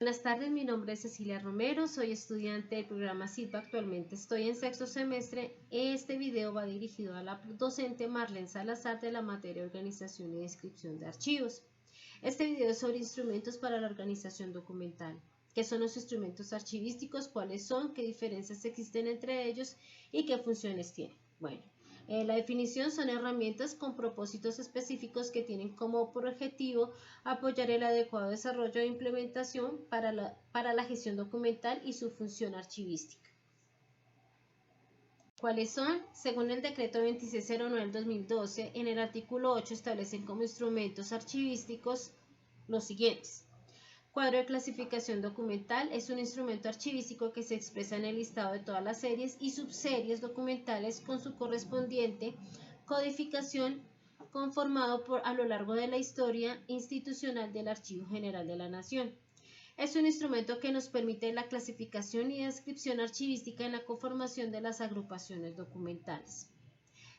Buenas tardes, mi nombre es Cecilia Romero, soy estudiante del programa SITBA, actualmente estoy en sexto semestre. Este video va dirigido a la docente Marlene Salazar de la materia Organización y Descripción de Archivos. Este video es sobre instrumentos para la organización documental. ¿Qué son los instrumentos archivísticos? ¿Cuáles son? ¿Qué diferencias existen entre ellos? ¿Y qué funciones tienen? Bueno, la definición son herramientas con propósitos específicos que tienen como objetivo apoyar el adecuado desarrollo e implementación para la gestión documental y su función archivística. ¿Cuáles son? Según el decreto 2609 del 2012, en el artículo 8 establecen como instrumentos archivísticos los siguientes. Cuadro de clasificación documental es un instrumento archivístico que se expresa en el listado de todas las series y subseries documentales con su correspondiente codificación conformado a lo largo de la historia institucional del Archivo General de la Nación. Es un instrumento que nos permite la clasificación y descripción archivística en la conformación de las agrupaciones documentales.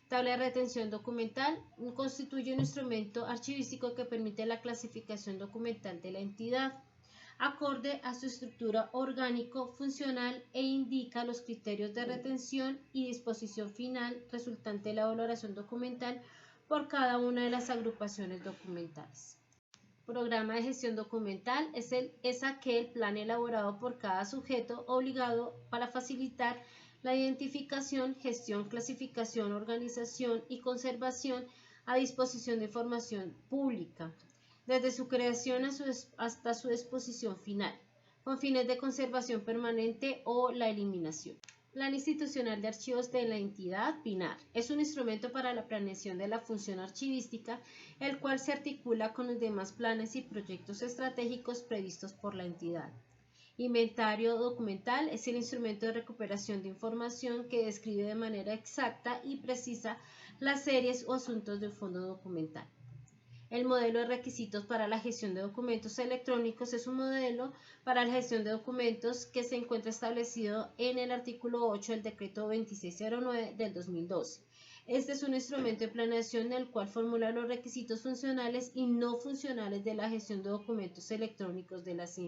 Tabla de retención documental constituye un instrumento archivístico que permite la clasificación documental de la entidad, acorde a su estructura orgánico-funcional e indica los criterios de retención y disposición final resultante de la valoración documental por cada una de las agrupaciones documentales. Programa de gestión documental es aquel plan elaborado por cada sujeto obligado para facilitar la identificación, gestión, clasificación, organización y conservación a disposición de información pública, desde su creación hasta su disposición final, con fines de conservación permanente o la eliminación. Plan institucional de archivos de la entidad, PINAR, es un instrumento para la planeación de la función archivística, el cual se articula con los demás planes y proyectos estratégicos previstos por la entidad. Inventario documental es el instrumento de recuperación de información que describe de manera exacta y precisa las series o asuntos del fondo documental. El modelo de requisitos para la gestión de documentos electrónicos es un modelo para la gestión de documentos que se encuentra establecido en el artículo 8 del decreto 2609 del 2012. Este es un instrumento de planeación en el cual formula los requisitos funcionales y no funcionales de la gestión de documentos electrónicos de las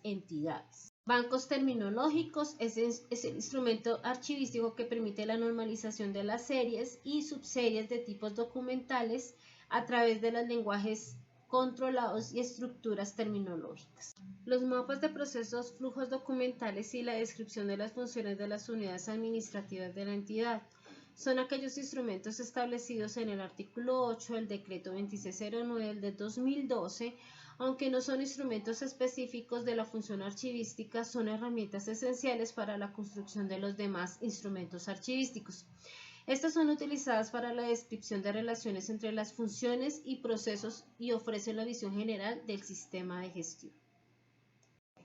entidades. Bancos terminológicos es el instrumento archivístico que permite la normalización de las series y subseries de tipos documentales a través de los lenguajes controlados y estructuras terminológicas. Los mapas de procesos, flujos documentales y la descripción de las funciones de las unidades administrativas de la entidad son aquellos instrumentos establecidos en el artículo 8 del decreto 2609 del 2012, aunque no son instrumentos específicos de la función archivística, son herramientas esenciales para la construcción de los demás instrumentos archivísticos. Estas son utilizadas para la descripción de relaciones entre las funciones y procesos y ofrecen la visión general del sistema de gestión.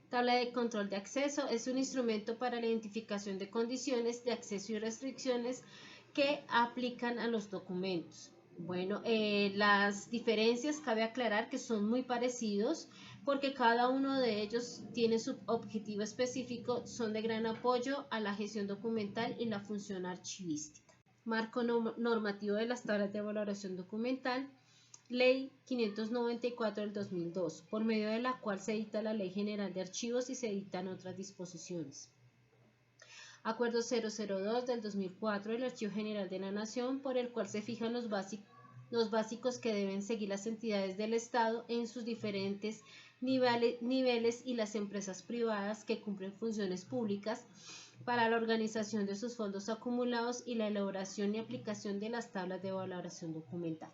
Tabla de control de acceso es un instrumento para la identificación de condiciones de acceso y restricciones que aplican a los documentos. Bueno, las diferencias cabe aclarar que son muy parecidos porque cada uno de ellos tiene su objetivo específico, son de gran apoyo a la gestión documental y la función archivística. Marco normativo de las tablas de valoración documental, Ley 594 del 2002, por medio de la cual se dicta la Ley General de Archivos y se dictan otras disposiciones. Acuerdo 002 del 2004 del Archivo General de la Nación, por el cual se fijan los básicos que deben seguir las entidades del Estado en sus diferentes niveles y las empresas privadas que cumplen funciones públicas para la organización de sus fondos acumulados y la elaboración y aplicación de las tablas de valoración documental.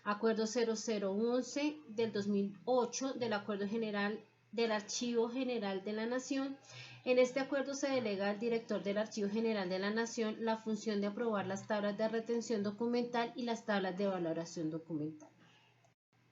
Acuerdo 0011 del 2008 del Acuerdo General del Archivo General de la Nación. En este acuerdo se delega al director del Archivo General de la Nación la función de aprobar las tablas de retención documental y las tablas de valoración documental.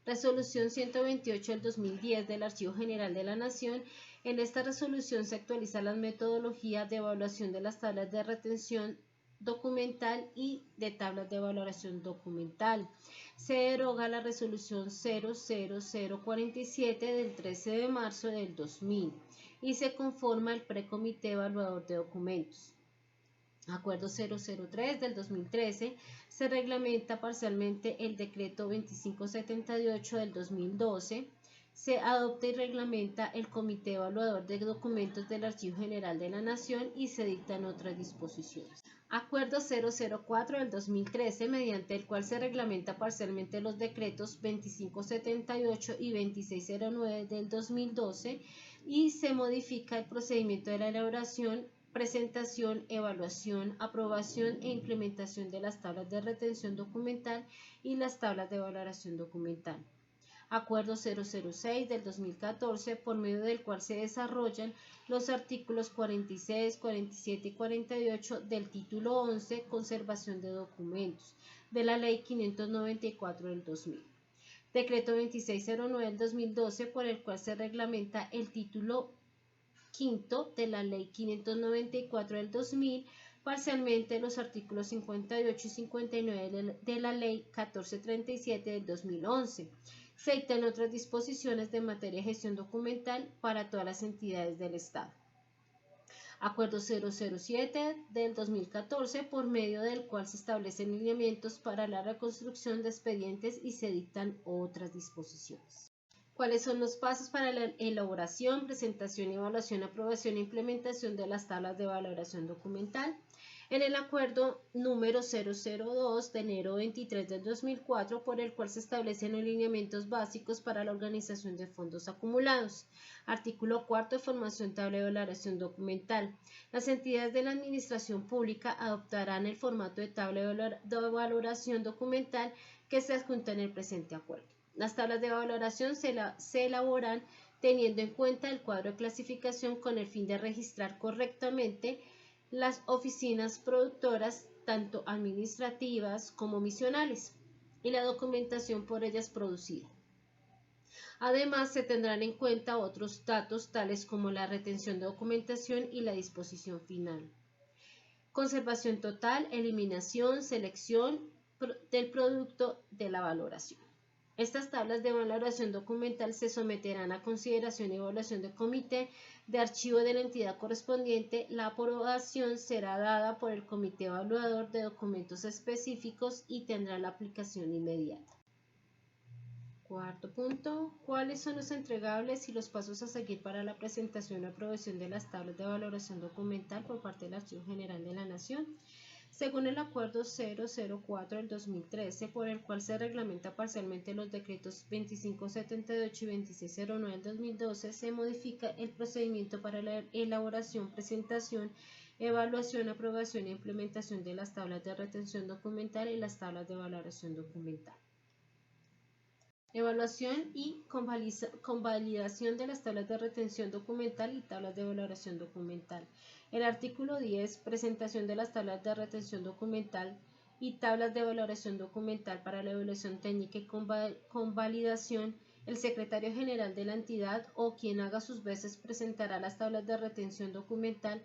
Resolución 128 del 2010 del Archivo General de la Nación. En esta resolución se actualiza la metodología de evaluación de las tablas de retención documental y de tablas de valoración documental. Se deroga la resolución 00047 del 13 de marzo del 2000 y se conforma el Precomité Evaluador de Documentos. Acuerdo 003 del 2013, se reglamenta parcialmente el decreto 2578 del 2012, se adopta y reglamenta el Comité Evaluador de Documentos del Archivo General de la Nación y se dictan otras disposiciones. Acuerdo 004 del 2013, mediante el cual se reglamenta parcialmente los decretos 2578 y 2609 del 2012 y se modifica el procedimiento de la elaboración, presentación, evaluación, aprobación e implementación de las tablas de retención documental y las tablas de valoración documental. Acuerdo 006 del 2014, por medio del cual se desarrollan los artículos 46, 47 y 48 del título 11, Conservación de documentos, de la Ley 594 del 2000. Decreto 2609 del 2012, por el cual se reglamenta el título quinto de la Ley 594 del 2000, parcialmente los artículos 58 y 59 de la Ley 1437 del 2011. Se dictan otras disposiciones de materia de gestión documental para todas las entidades del Estado. Acuerdo 007 del 2014, por medio del cual se establecen lineamientos para la reconstrucción de expedientes y se dictan otras disposiciones. ¿Cuáles son los pasos para la elaboración, presentación, evaluación, aprobación e implementación de las tablas de valoración documental? En el acuerdo número 002 de enero 23 del 2004, por el cual se establecen los lineamientos básicos para la organización de fondos acumulados. Artículo 4. Formación tabla de valoración documental. Las entidades de la administración pública adoptarán el formato de tabla de valoración documental que se adjunta en el presente acuerdo. Las tablas de valoración se elaboran teniendo en cuenta el cuadro de clasificación con el fin de registrar correctamente las oficinas productoras, tanto administrativas como misionales, y la documentación por ellas producida. Además, se tendrán en cuenta otros datos tales como la retención de documentación y la disposición final. Conservación total, eliminación, selección del producto de la valoración. Estas tablas de valoración documental se someterán a consideración y evaluación del comité de archivo de la entidad correspondiente. La aprobación será dada por el comité evaluador de documentos específicos y tendrá la aplicación inmediata. Cuarto punto, ¿cuáles son los entregables y los pasos a seguir para la presentación y aprobación de las tablas de valoración documental por parte del Archivo General de la Nación? Según el Acuerdo 004 del 2013, por el cual se reglamenta parcialmente los decretos 2578 y 2609 del 2012, se modifica el procedimiento para la elaboración, presentación, evaluación, aprobación e implementación de las tablas de retención documental y las tablas de valoración documental. Evaluación y convalidación de las tablas de retención documental y tablas de valoración documental. El artículo 10, presentación de las tablas de retención documental y tablas de valoración documental para la evaluación técnica y convalidación. El secretario general de la entidad o quien haga sus veces presentará las tablas de retención documental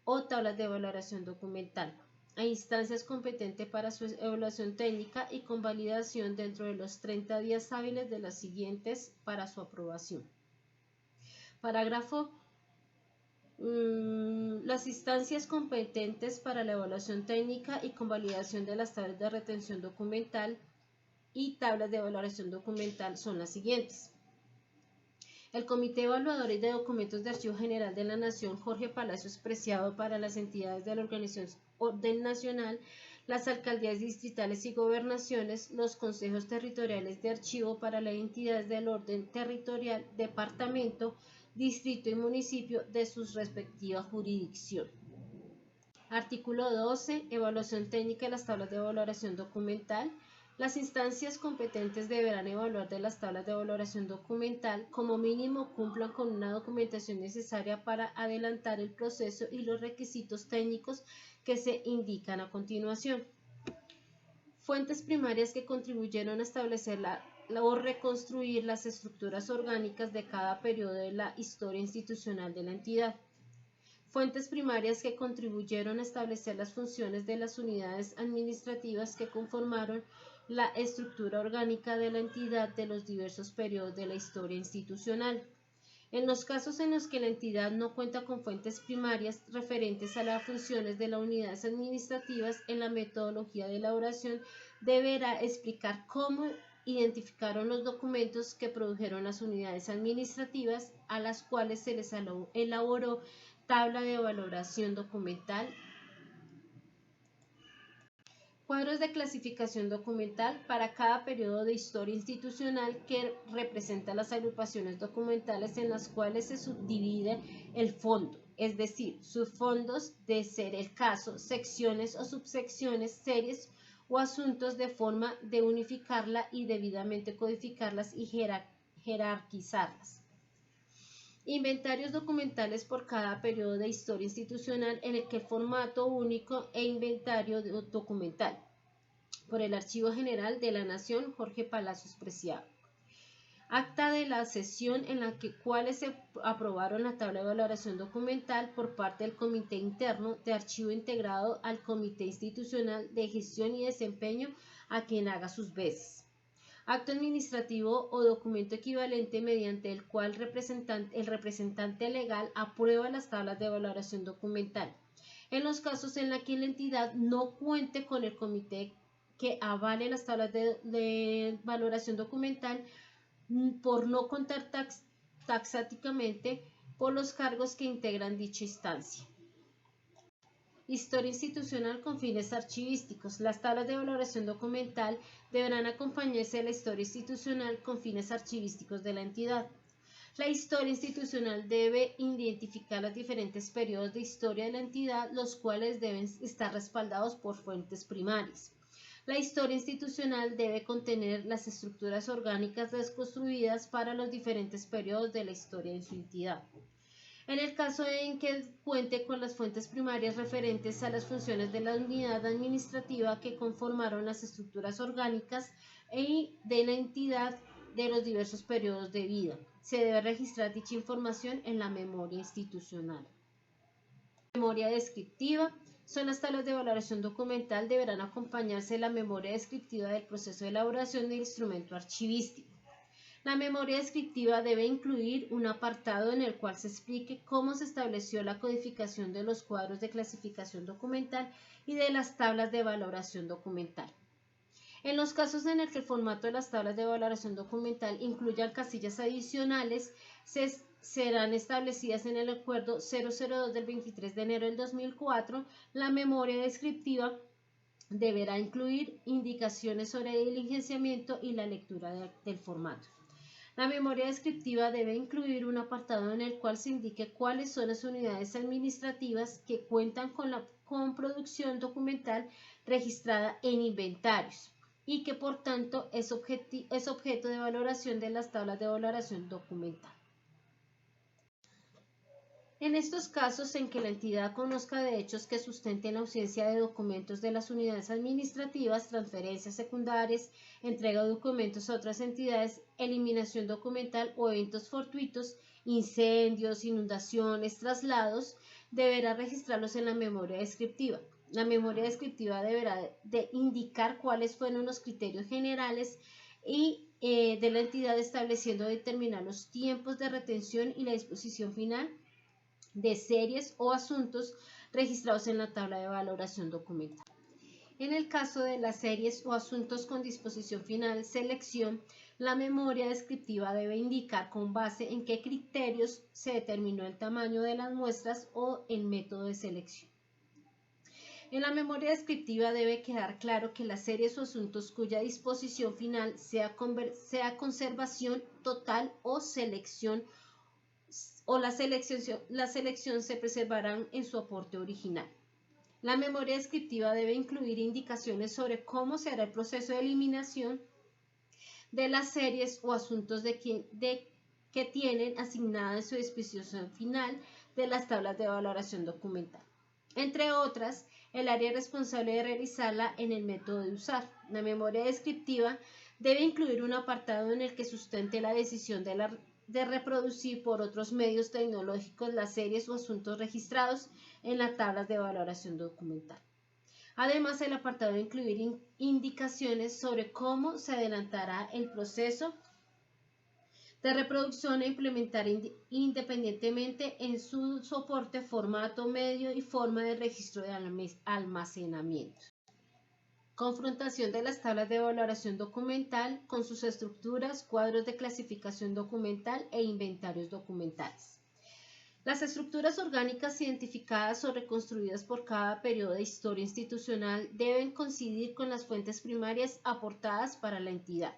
o tablas de valoración documental a instancias competentes para su evaluación técnica y convalidación dentro de los 30 días hábiles de las siguientes para su aprobación. Parágrafo. Las instancias competentes para la evaluación técnica y convalidación de las tablas de retención documental y tablas de valoración documental son las siguientes. El Comité Evaluador de Documentos de Archivo General de la Nación, Jorge Palacios Preciado, para las entidades de la Organización Orden Nacional, las alcaldías distritales y gobernaciones, los consejos territoriales de archivo para las entidades del orden territorial, departamento, distrito y municipio de su respectiva jurisdicción. Artículo 12. Evaluación técnica de las tablas de valoración documental. Las instancias competentes deberán evaluar de las tablas de valoración documental, como mínimo cumplan con una documentación necesaria para adelantar el proceso y los requisitos técnicos que se indican a continuación. Fuentes primarias que contribuyeron a establecer o reconstruir las estructuras orgánicas de cada periodo de la historia institucional de la entidad. Fuentes primarias que contribuyeron a establecer las funciones de las unidades administrativas que conformaron la estructura orgánica de la entidad de los diversos periodos de la historia institucional. En los casos en los que la entidad no cuenta con fuentes primarias referentes a las funciones de las unidades administrativas, en la metodología de elaboración deberá explicar cómo identificaron los documentos que produjeron las unidades administrativas a las cuales se les elaboró tabla de valoración documental. Cuadros de clasificación documental para cada periodo de historia institucional que representa las agrupaciones documentales en las cuales se subdivide el fondo, es decir, subfondos de ser el caso, secciones o subsecciones, series o asuntos de forma de unificarla y debidamente codificarlas y jerarquizarlas. Inventarios documentales por cada periodo de historia institucional en el que el formato único e inventario documental. Por el Archivo General de la Nación, Jorge Palacios Preciado. Acta de la sesión en la cuales se aprobaron la tabla de valoración documental por parte del Comité Interno de Archivo integrado al Comité Institucional de Gestión y Desempeño a quien haga sus veces. Acto administrativo o documento equivalente mediante el cual el representante legal aprueba las tablas de valoración documental. En los casos en los que la entidad no cuente con el comité que avale las tablas de valoración documental, por no contar taxativamente por los cargos que integran dicha instancia. Historia institucional con fines archivísticos. Las tablas de valoración documental deberán acompañarse de la historia institucional con fines archivísticos de la entidad. La historia institucional debe identificar los diferentes periodos de historia de la entidad, los cuales deben estar respaldados por fuentes primarias. La historia institucional debe contener las estructuras orgánicas desconstruidas para los diferentes periodos de la historia de su entidad. En el caso en que cuente con las fuentes primarias referentes a las funciones de la unidad administrativa que conformaron las estructuras orgánicas y de la entidad de los diversos periodos de vida, se debe registrar dicha información en la memoria institucional. Memoria descriptiva. Son las tablas de valoración documental, deberán acompañarse de la memoria descriptiva del proceso de elaboración del instrumento archivístico. La memoria descriptiva debe incluir un apartado en el cual se explique cómo se estableció la codificación de los cuadros de clasificación documental y de las tablas de valoración documental. En los casos en el que el formato de las tablas de valoración documental incluyan casillas adicionales, serán establecidas en el Acuerdo 002 del 23 de enero del 2004. La memoria descriptiva deberá incluir indicaciones sobre el diligenciamiento y la lectura del formato. La memoria descriptiva debe incluir un apartado en el cual se indique cuáles son las unidades administrativas que cuentan con producción documental registrada en inventarios y que por tanto es objeto de valoración de las tablas de valoración documental. En estos casos en que la entidad conozca de hechos que sustenten la ausencia de documentos de las unidades administrativas, transferencias secundarias, entrega de documentos a otras entidades, eliminación documental o eventos fortuitos, incendios, inundaciones, traslados, deberá registrarlos en la memoria descriptiva. La memoria descriptiva deberá de indicar cuáles fueron los criterios generales y de la entidad, estableciendo determinar los tiempos de retención y la disposición final de series o asuntos registrados en la tabla de valoración documental. En el caso de las series o asuntos con disposición final, selección, la memoria descriptiva debe indicar con base en qué criterios se determinó el tamaño de las muestras o el método de selección. En la memoria descriptiva debe quedar claro que las series o asuntos cuya disposición final sea conservación total o selección la selección se preservarán en su aporte original. La memoria descriptiva debe incluir indicaciones sobre cómo se hará el proceso de eliminación de las series o asuntos que tienen asignada en su disposición final de las tablas de valoración documental. Entre otras, el área responsable de realizarla en el método de usar. La memoria descriptiva debe incluir un apartado en el que sustente la decisión de reproducir por otros medios tecnológicos las series o asuntos registrados en las tablas de valoración documental. Además, el apartado debe incluir indicaciones sobre cómo se adelantará el proceso de reproducción e implementar independientemente en su soporte, formato, medio y forma de registro de almacenamiento. Confrontación de las tablas de valoración documental con sus estructuras, cuadros de clasificación documental e inventarios documentales. Las estructuras orgánicas identificadas o reconstruidas por cada periodo de historia institucional deben coincidir con las fuentes primarias aportadas para la entidad.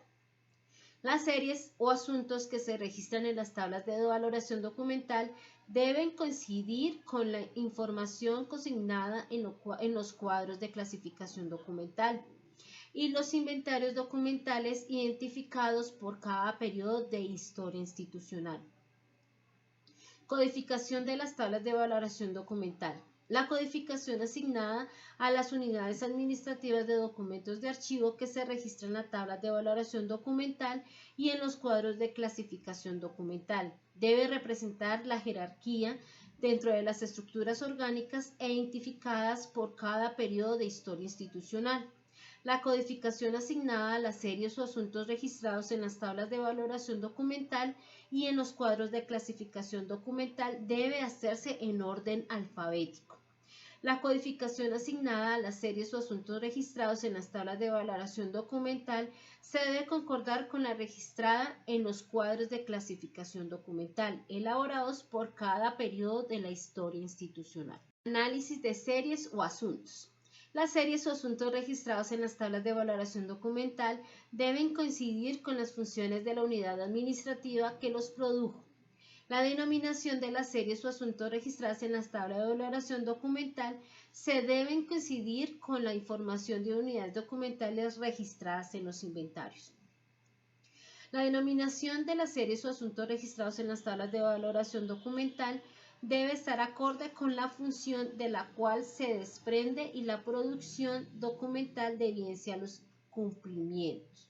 Las series o asuntos que se registran en las tablas de valoración documental deben coincidir con la información consignada en los cuadros de clasificación documental y los inventarios documentales identificados por cada periodo de historia institucional. Codificación de las tablas de valoración documental. La codificación asignada a las unidades administrativas de documentos de archivo que se registran en la tabla de valoración documental y en los cuadros de clasificación documental debe representar la jerarquía dentro de las estructuras orgánicas e identificadas por cada periodo de historia institucional. La codificación asignada a las series o asuntos registrados en las tablas de valoración documental y en los cuadros de clasificación documental debe hacerse en orden alfabético. La codificación asignada a las series o asuntos registrados en las tablas de valoración documental se debe concordar con la registrada en los cuadros de clasificación documental elaborados por cada periodo de la historia institucional. Análisis de series o asuntos. Las series o asuntos registrados en las tablas de valoración documental deben coincidir con las funciones de la unidad administrativa que los produjo. La denominación de las series o asuntos registradas en las tablas de valoración documental se deben coincidir con la información de unidades documentales registradas en los inventarios. La denominación de las series o asuntos registrados en las tablas de valoración documental debe estar acorde con la función de la cual se desprende y la producción documental de evidencia los cumplimientos.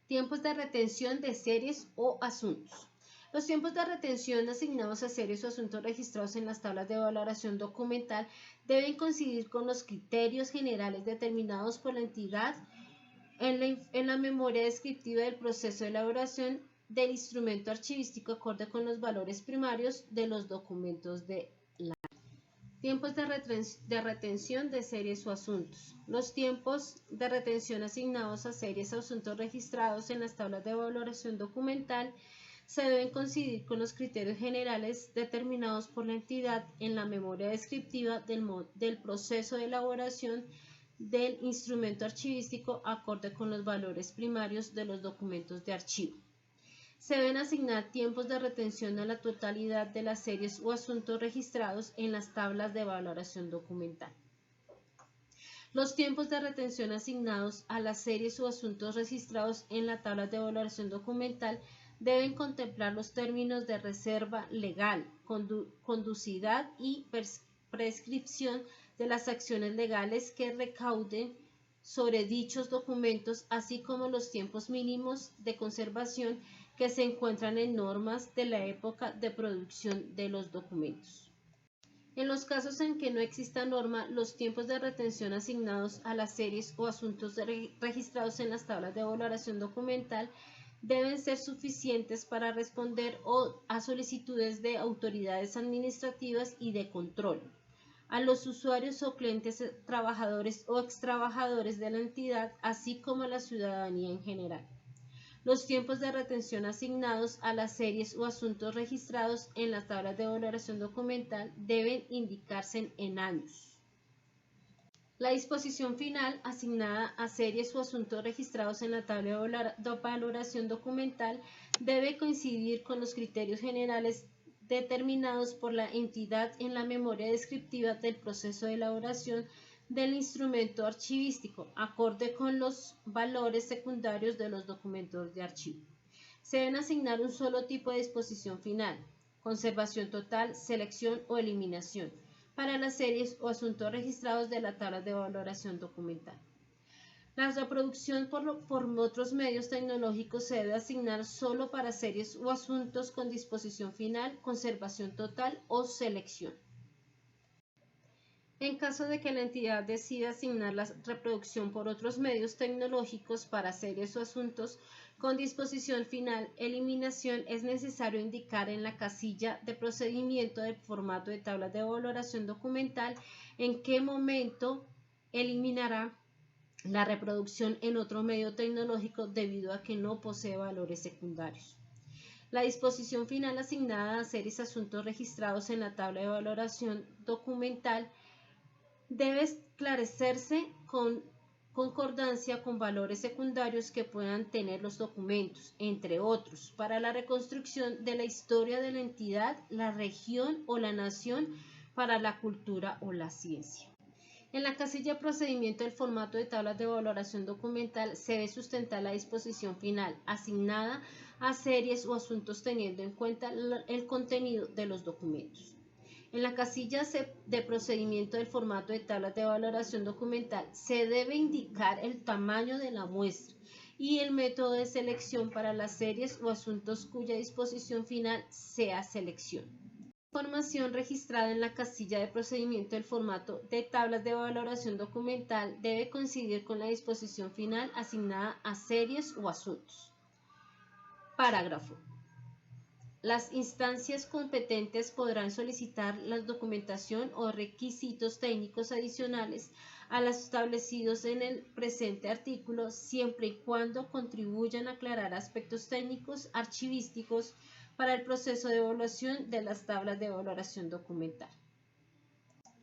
Tiempos de retención de series o asuntos. Los tiempos de retención asignados a series o asuntos registrados en las tablas de valoración documental deben coincidir con los criterios generales determinados por la entidad en la memoria descriptiva del proceso de elaboración del instrumento archivístico acorde con los valores primarios de los documentos de la Tiempos de retención de series o asuntos. Los tiempos de retención asignados a series o asuntos registrados en las tablas de valoración documental se deben coincidir con los criterios generales determinados por la entidad en la memoria descriptiva del proceso de elaboración del instrumento archivístico acorde con los valores primarios de los documentos de archivo. Se deben asignar tiempos de retención a la totalidad de las series o asuntos registrados en las tablas de valoración documental. Los tiempos de retención asignados a las series o asuntos registrados en la tabla de valoración documental deben contemplar los términos de reserva legal, conducidad y prescripción de las acciones legales que recauden sobre dichos documentos, así como los tiempos mínimos de conservación que se encuentran en normas de la época de producción de los documentos. En los casos en que no exista norma, los tiempos de retención asignados a las series o asuntos registrados en las tablas de valoración documental deben ser suficientes para responder a solicitudes de autoridades administrativas y de control, a los usuarios o clientes, trabajadores o extrabajadores de la entidad, así como a la ciudadanía en general. Los tiempos de retención asignados a las series o asuntos registrados en las tablas de valoración documental deben indicarse en años. La disposición final asignada a series o asuntos registrados en la tabla de valoración documental debe coincidir con los criterios generales determinados por la entidad en la memoria descriptiva del proceso de elaboración del instrumento archivístico, acorde con los valores secundarios de los documentos de archivo. Se deben asignar un solo tipo de disposición final, conservación total, selección o eliminación, para las series o asuntos registrados de la tabla de valoración documental. La reproducción por otros medios tecnológicos se debe asignar solo para series o asuntos con disposición final, conservación total o selección. En caso de que la entidad decida asignar la reproducción por otros medios tecnológicos para series o asuntos con disposición final, eliminación, es necesario indicar en la casilla de procedimiento del formato de tablas de valoración documental en qué momento eliminará la reproducción en otro medio tecnológico debido a que no posee valores secundarios. La disposición final asignada a series asuntos registrados en la tabla de valoración documental debe esclarecerse con concordancia con valores secundarios que puedan tener los documentos, entre otros, para la reconstrucción de la historia de la entidad, la región o la nación, para la cultura o la ciencia. En la casilla procedimiento del formato de tablas de valoración documental se debe sustentar la disposición final asignada a series o asuntos teniendo en cuenta el contenido de los documentos. En la casilla de procedimiento del formato de tablas de valoración documental se debe indicar el tamaño de la muestra y el método de selección para las series o asuntos cuya disposición final sea selección. La información registrada en la casilla de procedimiento del formato de tablas de valoración documental debe coincidir con la disposición final asignada a series o asuntos. Parágrafo. Las instancias competentes podrán solicitar la documentación o requisitos técnicos adicionales a los establecidos en el presente artículo, siempre y cuando contribuyan a aclarar aspectos técnicos archivísticos para el proceso de evaluación de las tablas de valoración documental.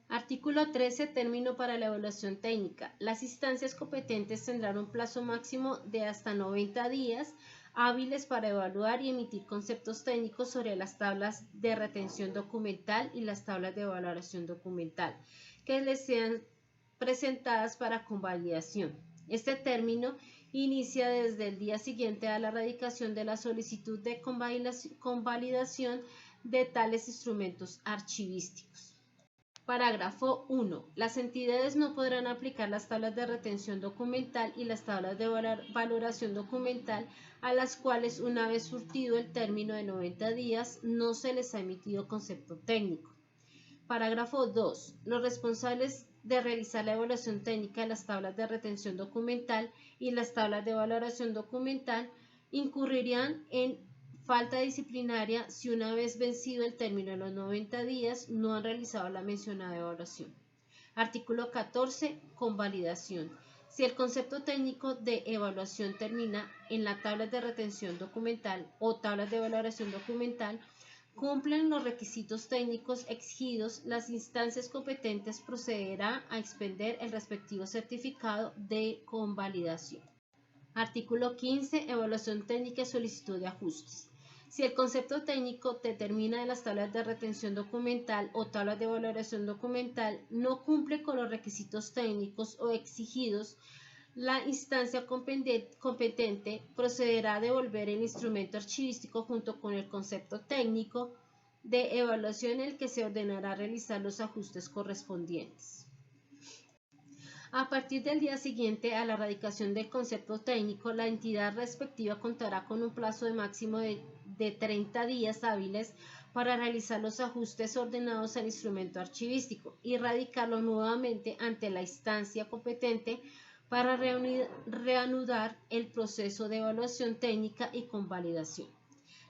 Artículo 13. Término para la evaluación técnica. Las instancias competentes tendrán un plazo máximo de hasta 90 días hábiles para evaluar y emitir conceptos técnicos sobre las tablas de retención documental y las tablas de valoración documental que les sean presentadas para convalidación. Este término inicia desde el día siguiente a la radicación de la solicitud de convalidación de tales instrumentos archivísticos. Parágrafo 1. Las entidades no podrán aplicar las tablas de retención documental y las tablas de valoración documental a las cuales, una vez surtido el término de 90 días, no se les ha emitido concepto técnico. Parágrafo 2. Los responsables de realizar la evaluación técnica de las tablas de retención documental y las tablas de valoración documental incurrirían en falta disciplinaria si una vez vencido el término de los 90 días no han realizado la mencionada evaluación. Artículo 14. Convalidación. Si el concepto técnico de evaluación termina en las tablas de retención documental o tablas de valoración documental, cumplen los requisitos técnicos exigidos, las instancias competentes procederán a expender el respectivo certificado de convalidación. Artículo 15. Evaluación técnica y solicitud de ajustes. Si el concepto técnico determina de las tablas de retención documental o tablas de valoración documental no cumple con los requisitos técnicos o exigidos, la instancia competente procederá a devolver el instrumento archivístico junto con el concepto técnico de evaluación en el que se ordenará realizar los ajustes correspondientes. A partir del día siguiente a la radicación del concepto técnico, la entidad respectiva contará con un plazo de máximo de 30 días hábiles para realizar los ajustes ordenados al instrumento archivístico y radicarlo nuevamente ante la instancia competente para reanudar el proceso de evaluación técnica y convalidación.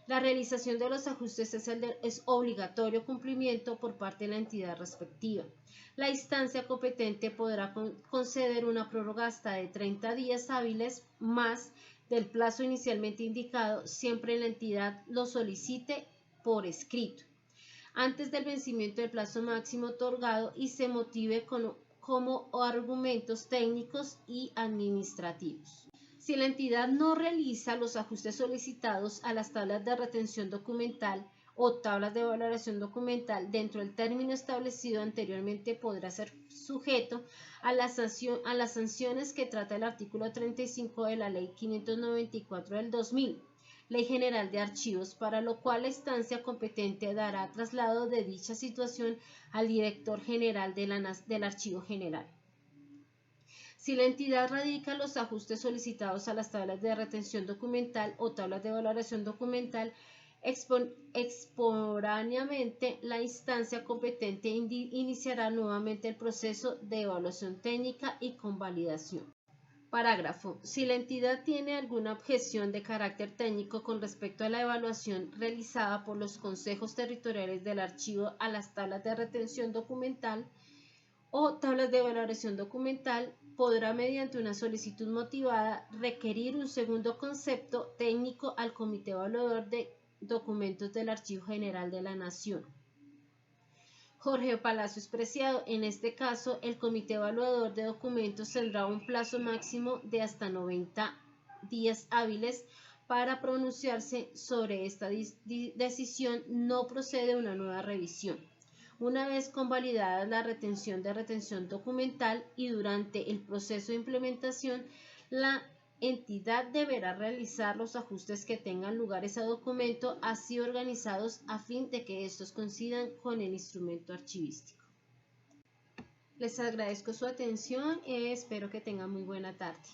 La realización de los ajustes es obligatorio cumplimiento por parte de la entidad respectiva. La instancia competente podrá conceder una prórroga hasta de 30 días hábiles más del plazo inicialmente indicado, siempre la entidad lo solicite por escrito, antes del vencimiento del plazo máximo otorgado y se motive como argumentos técnicos y administrativos. Si la entidad no realiza los ajustes solicitados a las tablas de retención documental o tablas de valoración documental dentro del término establecido anteriormente, podrá ser sujeto a las sanciones que trata el artículo 35 de la Ley 594 del 2000, Ley General de Archivos, para lo cual la instancia competente dará traslado de dicha situación al director general del Archivo General. Si la entidad radica los ajustes solicitados a las tablas de retención documental o tablas de valoración documental, extemporáneamente la instancia competente iniciará nuevamente el proceso de evaluación técnica y convalidación. Parágrafo. Si la entidad tiene alguna objeción de carácter técnico con respecto a la evaluación realizada por los consejos territoriales del archivo a las tablas de retención documental o tablas de valoración documental, podrá mediante una solicitud motivada requerir un segundo concepto técnico al Comité Evaluador de Documentos del Archivo General de la Nación. Jorge Palacios Preciado, en este caso, el Comité Evaluador de Documentos tendrá un plazo máximo de hasta 90 días hábiles para pronunciarse sobre esta decisión. No procede una nueva revisión. Una vez convalidada la retención documental y durante el proceso de implementación, la entidad deberá realizar los ajustes que tengan lugar a ese documento, así organizados a fin de que estos coincidan con el instrumento archivístico. Les agradezco su atención y espero que tengan muy buena tarde.